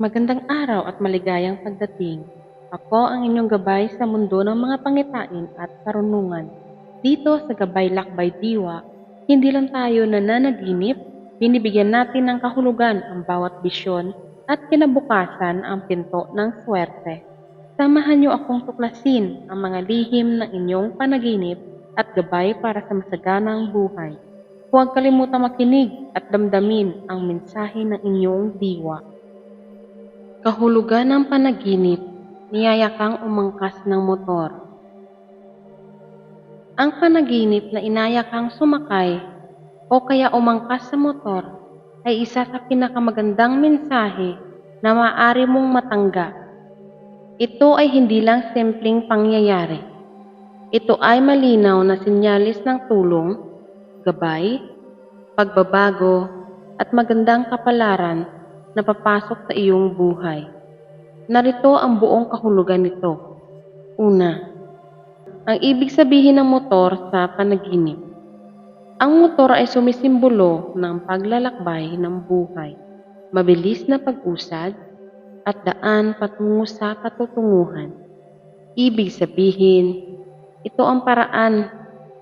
Magandang araw at maligayang pagdating. Ako ang inyong gabay sa mundo ng mga pangitain at karunungan. Dito sa Gabay Lakbay Diwa, hindi lang tayo nananaginip, binibigyan natin ng kahulugan ang bawat bisyon at kinabukasan ang pinto ng swerte. Samahan niyo akong tuklasin ang mga lihim ng inyong panaginip at gabay para sa masaganang buhay. Huwag kalimutang makinig at damdamin ang mensahe ng inyong diwa. Kahulugan ng panaginip, niyayakang umangkas ng motor. Ang panaginip na inayakang sumakay o kaya umangkas sa motor ay isa sa pinakamagandang mensahe na maaari mong matanggap. Ito ay hindi lang simpleng pangyayari. Ito ay malinaw na sinyalis ng tulong, gabay, pagbabago at magandang kapalaran na papasok sa iyong buhay. Narito ang buong kahulugan nito. Una, ang ibig sabihin ng motor sa panaginip. Ang motor ay sumisimbolo ng paglalakbay ng buhay, mabilis na pag-usad at daan patungo sa katutunguhan. Ibig sabihin, ito ang paraan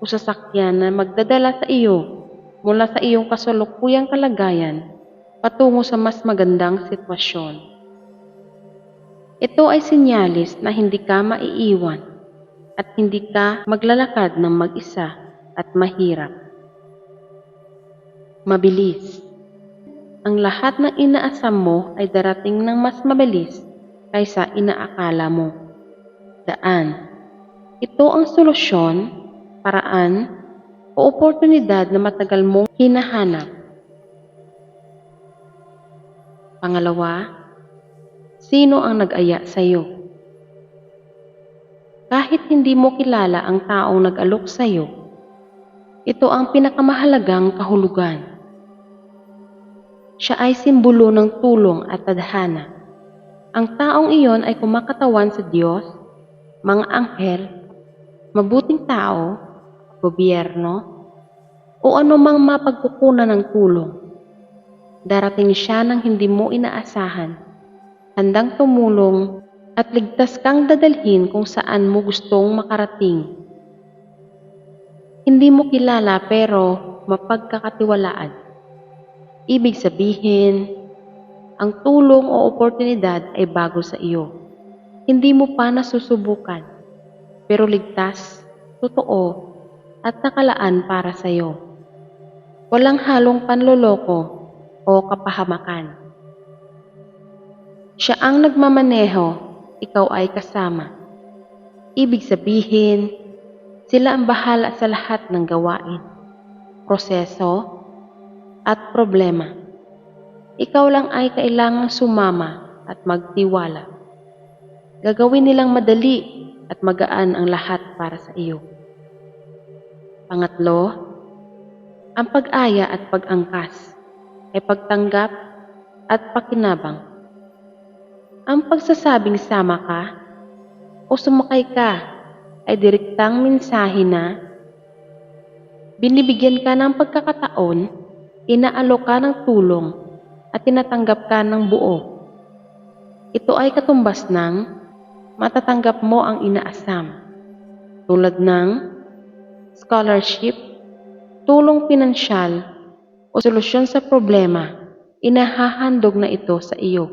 o sasakyan na magdadala sa iyo mula sa iyong kasalukuyang kalagayan patungo sa mas magandang sitwasyon. Ito ay sinyalis na hindi ka maiiwan at hindi ka maglalakad ng mag-isa at mahirap. Mabilis. Ang lahat ng inaasam mo ay darating ng mas mabilis kaysa inaakala mo. Daan. Ito ang solusyon, paraan, o oportunidad na matagal mong hinahanap. Pangalawa, sino ang nag-aya sa iyo? Kahit hindi mo kilala ang taong nag-alok sa iyo, ito ang pinakamahalagang kahulugan. Siya ay simbolo ng tulong at tadhana. Ang taong iyon ay kumakatawan sa Diyos, mga anghel, mabuting tao, gobyerno, o anumang mapagkukunan ng tulong. Darating siya nang hindi mo inaasahan, handang tumulong at ligtas kang dadalhin kung saan mo gustong makarating. Hindi mo kilala pero mapagkakatiwalaan. Ibig sabihin, ang tulong o oportunidad ay bago sa iyo. Hindi mo pa nasusubukan, pero ligtas, totoo, at nakalaan para sa iyo. Walang halong panloloko o kapahamakan. Siya ang nagmamaneho, ikaw ay kasama. Ibig sabihin, sila ang bahala sa lahat ng gawain, proseso, at problema. Ikaw lang ay kailangang sumama at magtiwala. Gagawin nilang madali at magaan ang lahat para sa iyo. Pangatlo, ang pag-aya at pag-angkas ay pagtanggap at pakinabang. Ang pagsasabing sama ka o sumakay ka ay direktang mensahe na binibigyan ka ng pagkakataon, inaalok ka ng tulong at tinatanggap ka ng buo. Ito ay katumbas ng matatanggap mo ang inaasam, tulad ng scholarship, tulong pinansyal o solusyon sa problema, inahahandog na ito sa iyo.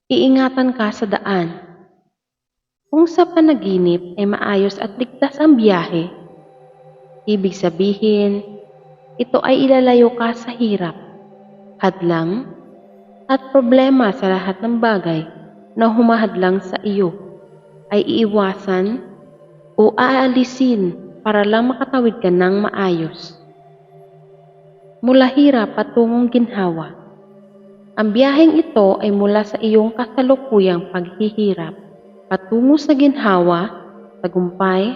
Iingatan ka sa daan. Kung sa panaginip ay maayos at ligtas ang biyahe, ibig sabihin, ito ay ilalayo ka sa hirap, hadlang, at problema sa lahat ng bagay na humahadlang sa iyo ay iiwasan o aalisin para lang makatawid ka ng maayos. Mula hirap patungong ginhawa. Ang biyaheng ito ay mula sa iyong kasalukuyang paghihirap patungo sa ginhawa, tagumpay,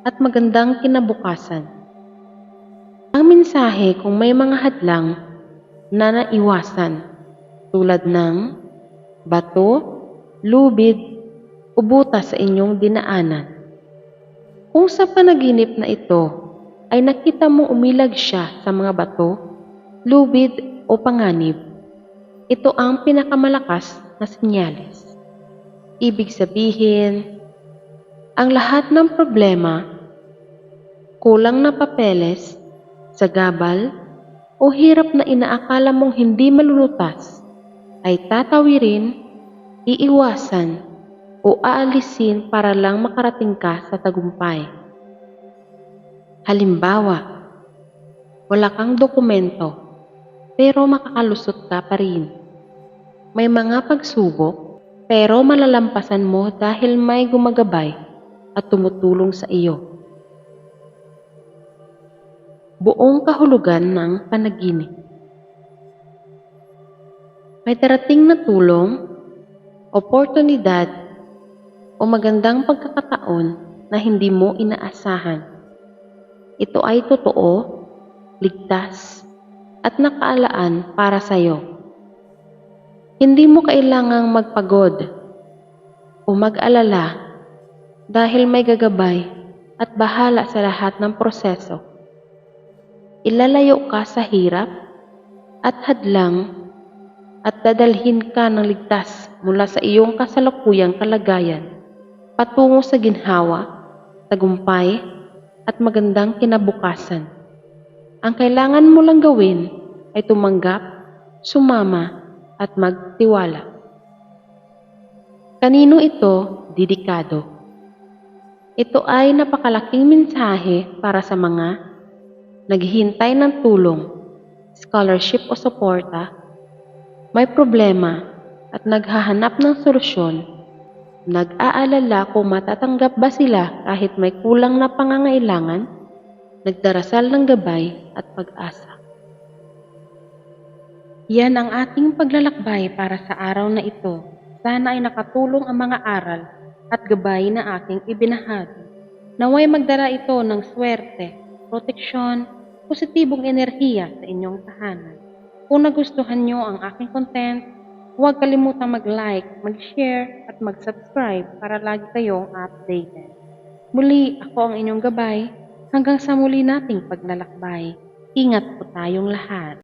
at magandang kinabukasan. Ang mensahe kung may mga hadlang na naiwasan tulad ng bato, lubid, o butas sa inyong dinaanan. Kung sa panaginip na ito ay nakita mong umilag siya sa mga bato, lubid o panganib, Ito ang pinakamalakas na senyales. Ibig sabihin, ang lahat ng problema, kulang na papeles, sagabal, o hirap na inaakala mong hindi malulutas ay tatawirin, iiwasan, o aalisin para lang makarating ka sa tagumpay. Halimbawa, wala kang dokumento pero makakalusot ka pa rin. May mga pagsubok pero malalampasan mo dahil may gumagabay at tumutulong sa iyo. Buong kahulugan ng panaginip. May darating na tulong, oportunidad, o magandang pagkakataon na hindi mo inaasahan. Ito ay totoo, ligtas, at nakaalaan para sa iyo. Hindi mo kailangang magpagod o mag-alala dahil may gagabay at bahala sa lahat ng proseso. Ilalayo ka sa hirap at hadlang at dadalhin ka ng ligtas mula sa iyong kasalukuyang kalagayan patungo sa ginhawa, tagumpay, at magandang kinabukasan. Ang kailangan mo lang gawin ay tumanggap, sumama, at magtiwala. Kanino ito dedikado? Ito ay napakalaking mensahe para sa mga naghihintay ng tulong, scholarship o suporta, may problema at naghahanap ng solusyon, nag-aalala kung matatanggap ba sila kahit may kulang na pangangailangan, nagdarasal ng gabay at pag-asa. Yan ang ating paglalakbay para sa araw na ito. Sana ay nakatulong ang mga aral at gabay na aking ibinahagi. Naway magdala ito ng swerte, proteksyon, positibong enerhiya sa inyong tahanan. Kung nagustuhan nyo ang aking content, huwag kalimutang mag-like, mag-share at mag-subscribe para lagi kayong updated. Muli, ako ang inyong gabay. Hanggang sa muli nating paglalakbay. Ingat po tayong lahat.